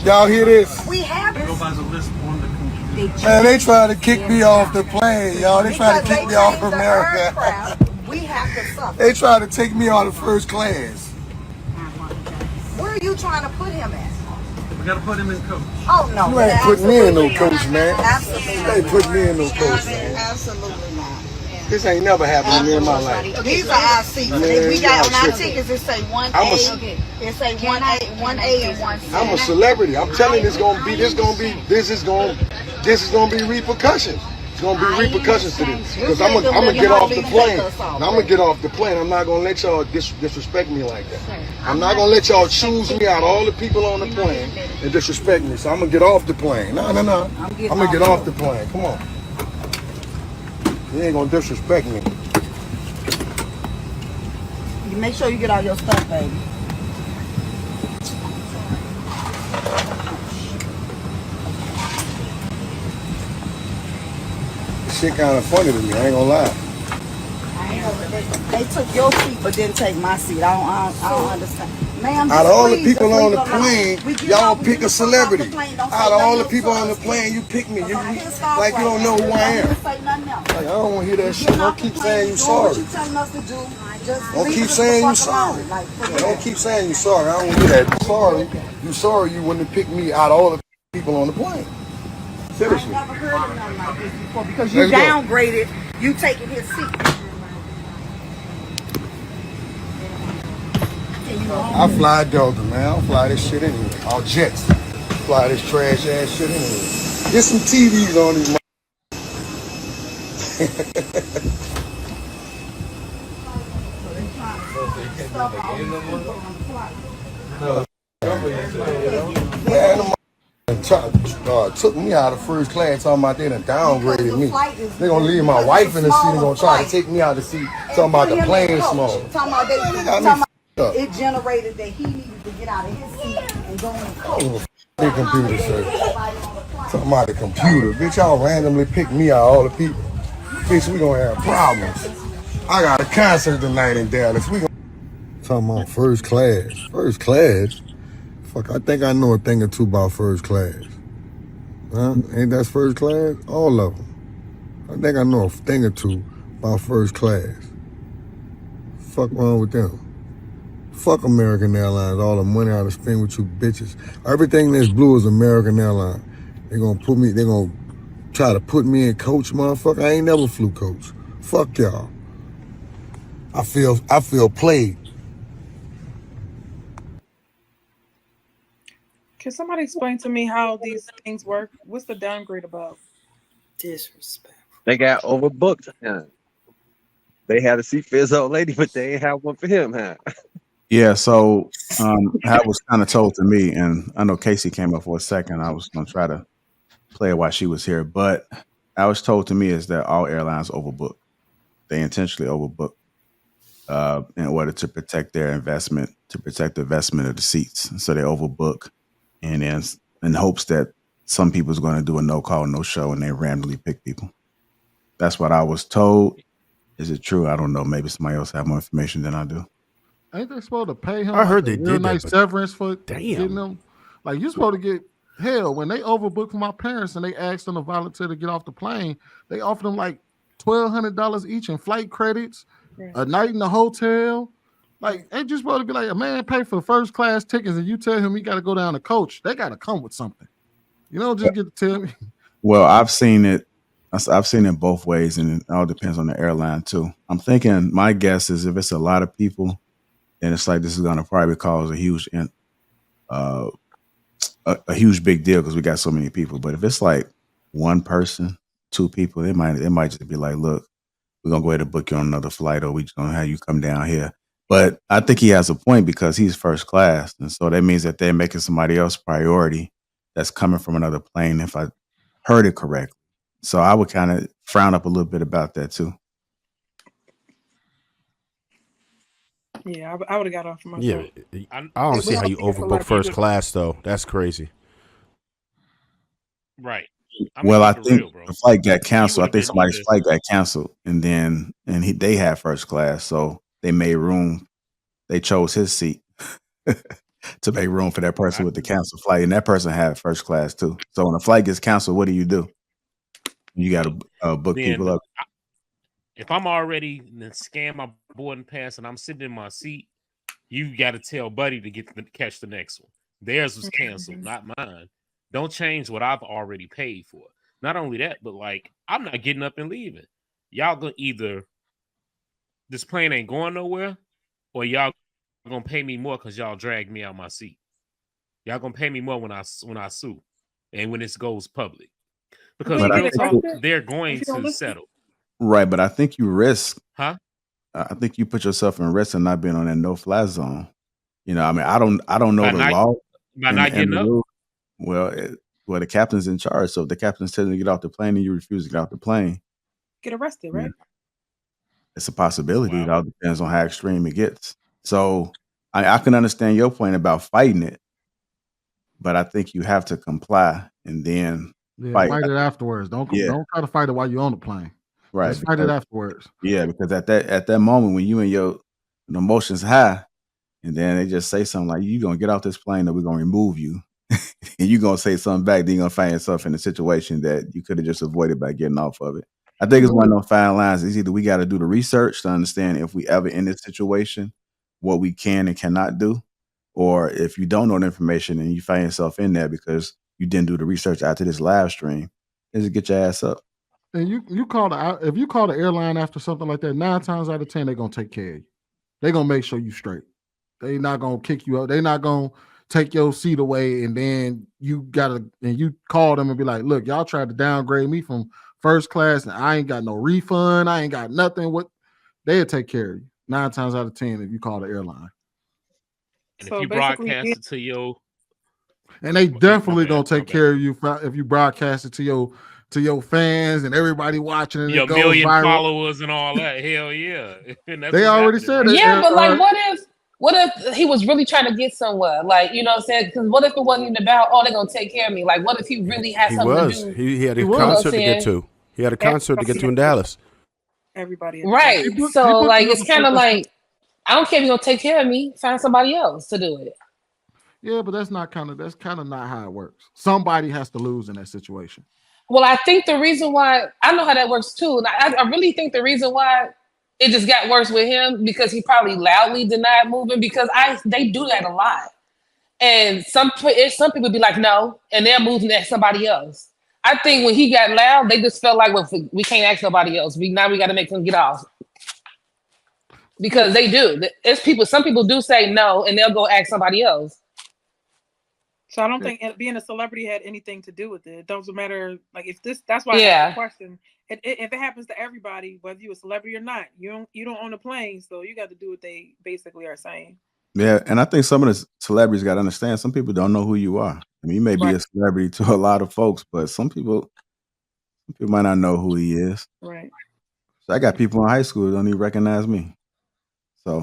Y'all hear this? We have it. Man, they trying to kick me off the plane, y'all. They trying to kick me off of America. We have to suffer. They trying to take me out of first class. Where are you trying to put him at? We gotta put him in coach. Oh no, you ain't putting me in no coach, man. Absolutely, you ain't putting me in no coach, man. Absolutely not. This ain't never happened to me in my life. These are our seats. Man, we got on our tickets. It say 1A. It say 1A, and 1C. I'm a celebrity. I'm telling you, this is gonna be repercussions. It's gonna be repercussions to this. Because I'm gonna get off the plane. I'm gonna get off the plane. I'm not gonna let y'all disrespect me like that. I'm not gonna let y'all choose me out of all the people on the plane and disrespect me. So I'm gonna get off the plane. No. I'm gonna get off the plane. Come on. You ain't gonna disrespect me. You make sure you get all your stuff, baby. This shit kind of funny to me. I ain't gonna lie. They took your seat but didn't take my seat. I don't understand. Ma'am, out of all the people on the plane, y'all pick a celebrity. Out of all the people on the plane, you pick me. Like you don't know who I am. Like, I don't want to hear that shit. Don't keep saying you sorry. Don't keep saying you sorry. Don't keep saying you sorry. I don't want to hear that. You sorry you wouldn't have picked me out of all the people on the plane. Seriously. I've never heard of nothing like this before because you downgraded, you taking his seat. I fly Delta, man. I don't fly this shit anyway. All jets. Fly this trash ass shit anyway. Get some TVs on these. Man, took me out of first class talking about they done downgraded me. They gonna leave my wife in the seat and gonna try to take me out of the seat talking about the plane small. It generated that he needed to get out of his seat and go in the coach. The computer, sir. Talking about the computer. Bitch, y'all randomly pick me out, all the people. Bitch, we gonna have problems. I got a concert tonight in Dallas. We gonna... Talking about first class. First class? Fuck, I think I know a thing or two about first class. Huh? Ain't that first class? All of them. I think I know a thing or two about first class. Fuck wrong with them? Fuck American Airlines, all the money I spend with you bitches. Everything that's blue is American Airlines. They gonna try to put me in coach, motherfucker. I ain't never flew coach. Fuck y'all. I feel played. Can somebody explain to me how these things work? What's the downgrade about? Disrespect. They got overbooked. Huh? They had a seat for his old lady, but they ain't have one for him, huh? Yeah, so that was kind of told to me, and I know Casey came up for a second. I was going to try to play it while she was here, but I was told to me is that all airlines overbook. They intentionally overbook in order to protect their investment, to protect the investment of the seats. So they overbook, and then in hopes that some people's going to do a no call, no show, and they randomly pick people. That's what I was told. Is it true? I don't know. Maybe somebody else have more information than I do. Ain't they supposed to pay him? I heard they real did nice that, severance for getting them. Like you supposed to get hell when they overbooked for my parents and they asked them to volunteer to get off the plane. They offered them like $1,200 each in flight credits, a night in the hotel. Like they just supposed to be like a man pay for first class tickets and you tell him he got to go down to coach. They got to come with something. You don't just get to tell me. Well, I've seen it both ways, and it all depends on the airline too. I'm thinking my guess is if it's a lot of people. And it's like this is gonna probably cause a huge big deal because we got so many people. But if it's like one person, two people, it might just be like, look, we're gonna go ahead and book you on another flight, or we just gonna have you come down here. But I think he has a point because he's first class, and so that means that they're making somebody else priority that's coming from another plane. If I heard it correctly, so I would kind of frown up a little bit about that too. Yeah, I would have got off my phone. I don't see how you overbook first class though. That's crazy. Right. I think the flight got canceled. I think somebody's flight got canceled, and they had first class, so they made room. They chose his seat. to make room for that person with the canceled flight, and that person had first class too. So when a flight gets canceled, what do? You got to book people up. If I'm already scan my boarding pass and I'm sitting in my seat, you got to tell Buddy to catch the next one. Theirs was canceled, not mine. Don't change what I've already paid for. Not only that, but like I'm not getting up and leaving. Y'all gonna either this plane ain't going nowhere, or y'all gonna pay me more because y'all dragged me out my seat. Y'all gonna pay me more when I sue, and when this goes public, because real talk, they're going to settle. Right, but I think you risk. Huh? I think you put yourself in risk of not being on that no-fly zone. You know, I mean, I don't know the law. By not getting up. Well, the captain's in charge. So if the captain's telling you to get off the plane and you refuse to get off the plane, get arrested, right? Yeah. It's a possibility. Wow. It all depends on how extreme it gets. So I can understand your point about fighting it, but I think you have to comply and then fight it afterwards. Don't try to fight it while you're on the plane. Right. Just fight it afterwards. Yeah, because at that moment when you and your emotions high, and then they just say something like, "You're gonna get off this plane, or we're gonna remove you," and you're gonna say something back, then you're gonna find yourself in a situation that you could have just avoided by getting off of it. I think it's one of those fine lines. It's either we got to do the research to understand if we ever in this situation, what we can and cannot do, or if you don't know the information and you find yourself in there because you didn't do the research after this live stream, is get your ass up. And if you call the airline after something like that, 9 times out of 10 they're gonna take care of you. They're gonna make sure you straight. They're not gonna kick you out. They're not gonna take your seat away, and then you call them and be like, "Look, y'all tried to downgrade me from first class, and I ain't got no refund. I ain't got nothing." They'll take care of you 9 times out of 10 if you call the airline. And if you broadcast it to your, and they definitely gonna take care of you if you broadcast it to your fans and everybody watching it. Your million followers and all that. Hell yeah. They already said it. Yeah, but like, what if he was really trying to get somewhere? Like, you know what I'm saying? Because what if it wasn't even about, they're going to take care of me? Like, what if he really had something to do? He had a concert to get to. He had a concert to get to in Dallas. Everybody. Right. So, like, it's kind of like, I don't care if you're going to take care of me. Find somebody else to do it. Yeah, but that's kind of not how it works. Somebody has to lose in that situation. Well, I think the reason why, I know how that works too. And I really think the reason why it just got worse with him because he probably loudly denied moving, because they do that a lot. And some people be like, no, and they're moving at somebody else. I think when he got loud, they just felt like, well, we can't ask nobody else. Now we got to make them get off. Because they do. Some people do say no, and they'll go ask somebody else. So I don't think being a celebrity had anything to do with it. It doesn't matter. Like that's why I asked the question. If it happens to everybody, whether you're a celebrity or not, you don't own a plane, so you got to do what they basically are saying. Yeah, and I think some of the celebrities got to understand. Some people don't know who you are. I mean, you may be a celebrity to a lot of folks, but some people might not know who he is. Right. So I got people in high school who don't even recognize me. So.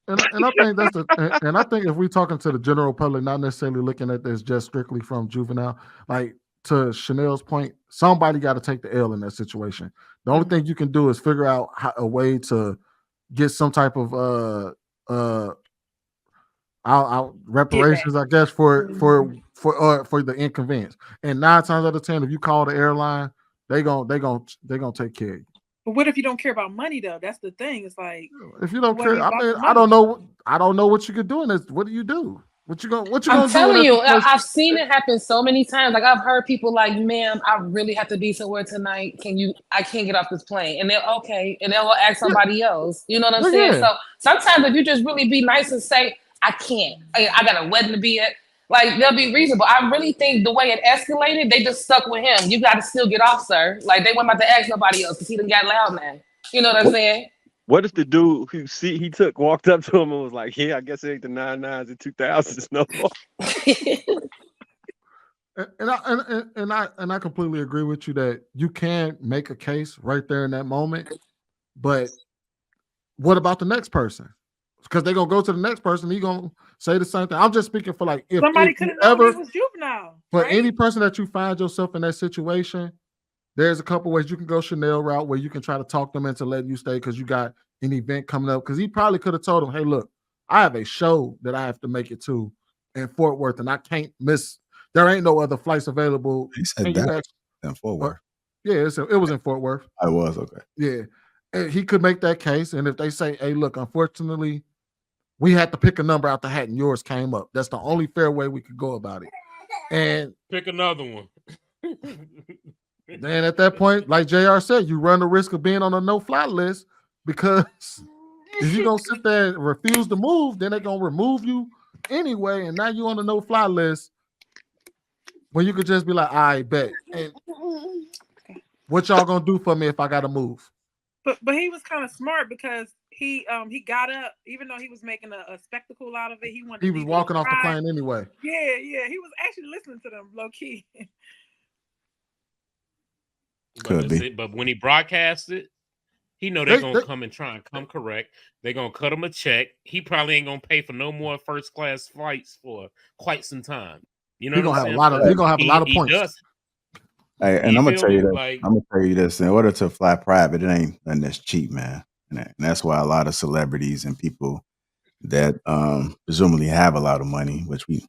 And I think I think if we're talking to the general public, not necessarily looking at this just strictly from Juvenile, like to Chanel's point, somebody got to take the L in that situation. The only thing you can do is figure out a way to get some type of reparations, I guess, for the inconvenience. And 9 times out of 10, if you call the airline, they gonna take care of you. But what if you don't care about money though? That's the thing. It's like, if you don't care, I mean, I don't know what you could do in this. What do you do? What you gonna do? I'm telling you, I've seen it happen so many times. Like I've heard people like, "Ma'am, I really have to be somewhere tonight. I can't get off this plane." And they're okay, and they'll ask somebody else. You know what I'm saying? So sometimes if you just really be nice and say, "I can't. I got a wedding to be at," like they'll be reasonable. I really think the way it escalated, they just stuck with him. You got to still get off, sir. Like they weren't about to ask nobody else because he done got loud now. You know what I'm saying? What if the dude who walked up to him and was like, "Yeah, I guess it ain't the 99s and 2000s no more." And I completely agree with you that you can make a case right there in that moment. But what about the next person? Because they're gonna go to the next person, he's gonna say the same thing. I'm just speaking for like if somebody could have known it was Juvenile. For any person that you find yourself in that situation, there's a couple ways you can go Chanel route where you can try to talk them into letting you stay because you got an event coming up. Because he probably could have told him, "Hey, look, I have a show that I have to make it to in Fort Worth, and I can't miss. There ain't no other flights available. He said that in Fort Worth. Yeah, it was in Fort Worth. I was okay. Yeah, and he could make that case. And if they say, "Hey, look, unfortunately, we had to pick a number out the hat, and yours came up," that's the only fair way we could go about it. And pick another one. Then at that point, like JR said, you run the risk of being on a no-fly list, because if you're gonna sit there and refuse to move, then they're gonna remove you anyway, and now you're on the no-fly list. When you could just be like, I bet. And what y'all gonna do for me if I gotta move? But he was kind of smart, because he got up, even though he was making a spectacle out of it. He was walking off the plane anyway. Yeah, he was actually listening to them low key. Could be. But when he broadcasts it, he know they're gonna come and try and come correct. They're gonna cut him a check. He probably ain't gonna pay for no more first class flights for quite some time. You know, he's gonna have a lot of points. Hey, and I'm gonna tell you this. I'm gonna tell you this. In order to fly private, it ain't nothing that's cheap, man. And that's why a lot of celebrities and people that presumably have a lot of money, which we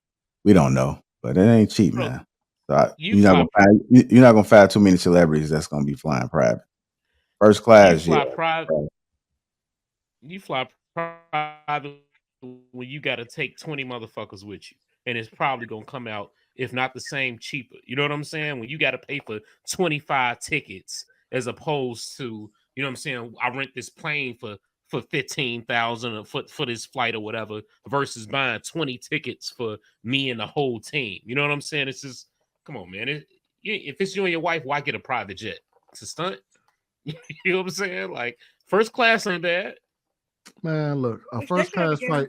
don't know, but it ain't cheap, man. So you're not gonna find too many celebrities that's gonna be flying private. First class, you fly private when you got to take 20 motherfuckers with you, and it's probably gonna come out, if not the same, cheaper. You know what I'm saying? When you got to pay for 25 tickets as opposed to, you know what I'm saying, I rent this plane for $15,000 for this flight or whatever, versus buying 20 tickets for me and the whole team. You know what I'm saying? It's just, come on, man. If it's you and your wife, why get a private jet? It's a stunt. You know what I'm saying? Like, first class ain't bad. Man, look, a first class flight.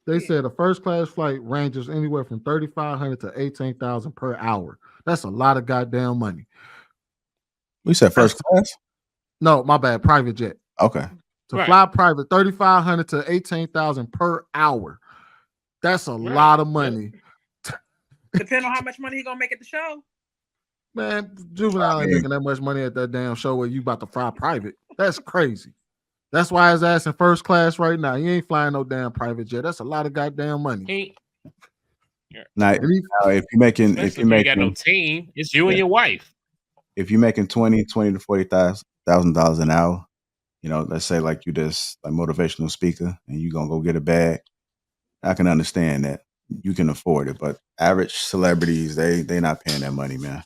They said a first class flight ranges anywhere from $3,500 to $18,000 per hour. That's a lot of goddamn money. We said first class? No, my bad. Private jet. Okay. To fly private, $3,500 to $18,000 per hour. That's a lot of money. Depending on how much money he's gonna make at the show. Man, Juvenile ain't making that much money at that damn show where you about to fly private. That's crazy. That's why his ass in first class right now. He ain't flying no damn private jet. That's a lot of goddamn money. Now, if you're making got no team, it's you and your wife. If you're making $20,000 to $40,000 an hour, you know, let's say like you just like motivational speaker and you gonna go get a bag, I can understand that. You can afford it, but average celebrities, they not paying that money, man.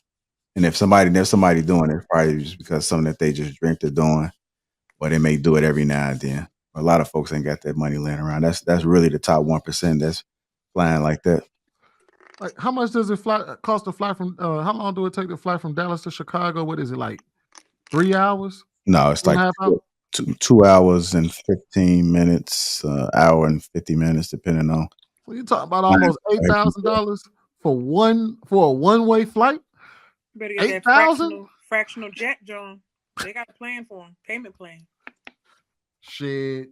And if there's somebody doing it, probably just because something that they just dreamt of doing, or they may do it every now and then. A lot of folks ain't got that money laying around. That's really the top 1% that's flying like that. Like, how much does it cost to fly from? How long do it take to fly from Dallas to Chicago? What is it, like 3 hours? No, it's like 2 hours and 15 minutes, hour and 50 minutes, depending on. Well, you talking about almost $8,000 for a one-way flight? Better get that fractional jet, John. They got a plan for him, payment plan. Shit.